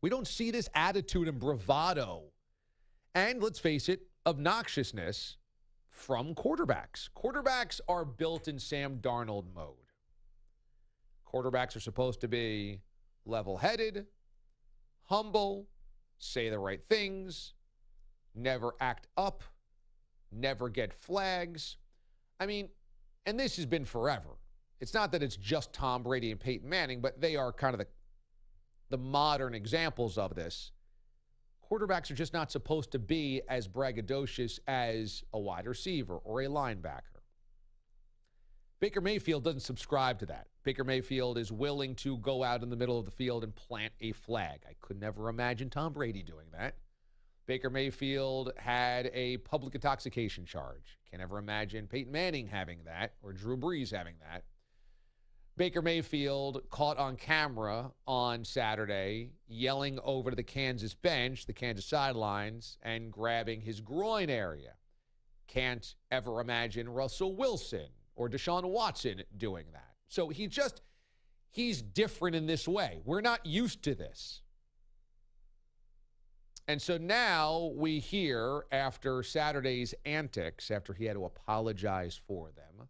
We don't see this attitude and bravado. And let's face it, obnoxiousness from quarterbacks. Quarterbacks are built in Sam Darnold mode. Quarterbacks are supposed to be level-headed, humble, say the right things, never act up, never get flags. I mean, and this has been forever. It's not that it's just Tom Brady and Peyton Manning, but they are kind of the modern examples of this. Quarterbacks are just not supposed to be as braggadocious as a wide receiver or a linebacker. Baker Mayfield doesn't subscribe to that. Baker Mayfield is willing to go out in the middle of the field and plant a flag. I could never imagine Tom Brady doing that. Baker Mayfield had a public intoxication charge. Can't ever imagine Peyton Manning having that or Drew Brees having that. Baker Mayfield caught on camera on Saturday yelling over to the Kansas bench, the Kansas sidelines, and grabbing his groin area. Can't ever imagine Russell Wilson or Deshaun Watson doing that. So he's different in this way. We're not used to this. And so now we hear, after Saturday's antics, after he had to apologize for them,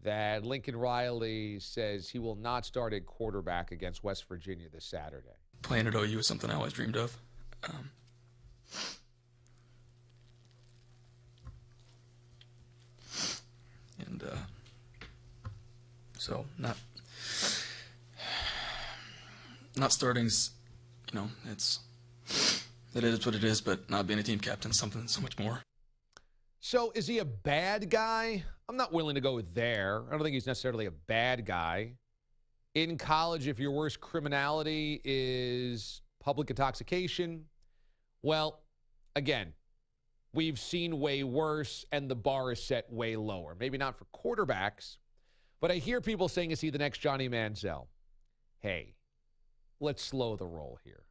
that Lincoln Riley says he will not start at quarterback against West Virginia this Saturday. Playing at OU is something I always dreamed of. So not starting's, it is what it is, but not being a team captain is something so much more. So is he a bad guy? I'm not willing to go there. I don't think he's necessarily a bad guy. In college, if your worst criminality is public intoxication, well, again, we've seen way worse, and the bar is set way lower. Maybe not for quarterbacks, but I hear people saying, is he the next Johnny Manziel? Hey, let's slow the roll here.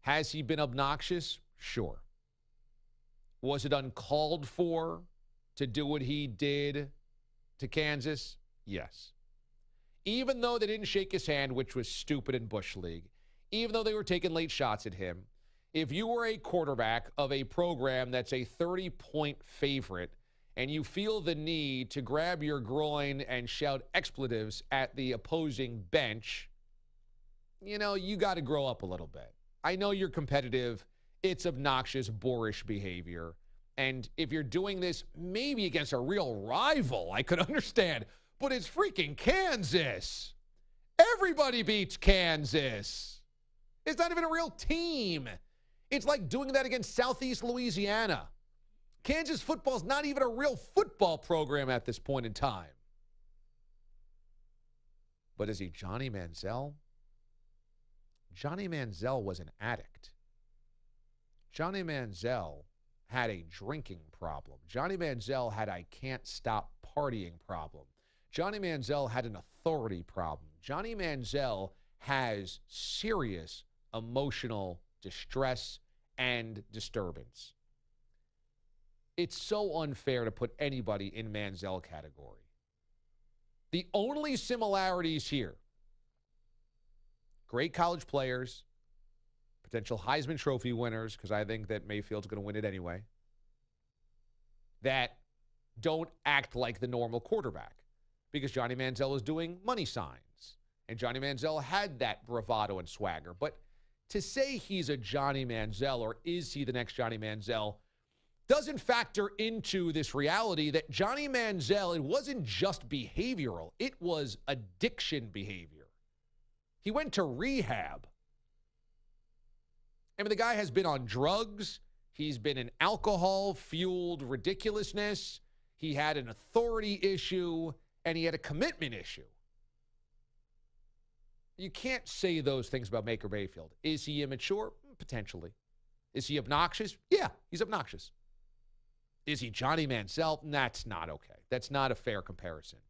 Has he been obnoxious? Sure. Was it uncalled for to do what he did to Kansas? Yes. Even though they didn't shake his hand, which was stupid in Bush League, even though they were taking late shots at him, if you were a quarterback of a program that's a 30-point favorite and you feel the need to grab your groin and shout expletives at the opposing bench, you got to grow up a little bit. I know you're competitive. It's obnoxious, boorish behavior. And if you're doing this maybe against a real rival, I could understand. But it's freaking Kansas. Everybody beats Kansas. It's not even a real team. It's like doing that against Southeast Louisiana. Kansas football's not even a real football program at this point in time. But is he Johnny Manziel? Johnny Manziel was an addict. Johnny Manziel had a drinking problem. Johnny Manziel had a can't stop partying problem. Johnny Manziel had an authority problem. Johnny Manziel has serious emotional distress and disturbance. It's so unfair to put anybody in Manziel category. The only similarities here, great college players, potential Heisman Trophy winners, because I think that Mayfield's going to win it anyway, that don't act like the normal quarterback. Because Johnny Manziel is doing money signs. And Johnny Manziel had that bravado and swagger. But to say he's a Johnny Manziel, or is he the next Johnny Manziel, doesn't factor into this reality that Johnny Manziel, it wasn't just behavioral. It was addiction behavior. He went to rehab. I mean, the guy has been on drugs. He's been in alcohol-fueled ridiculousness. He had an authority issue, and he had a commitment issue. You can't say those things about Baker Mayfield. Is he immature? Potentially. Is he obnoxious? Yeah, he's obnoxious. Is he Johnny Manziel? That's not okay. That's not a fair comparison.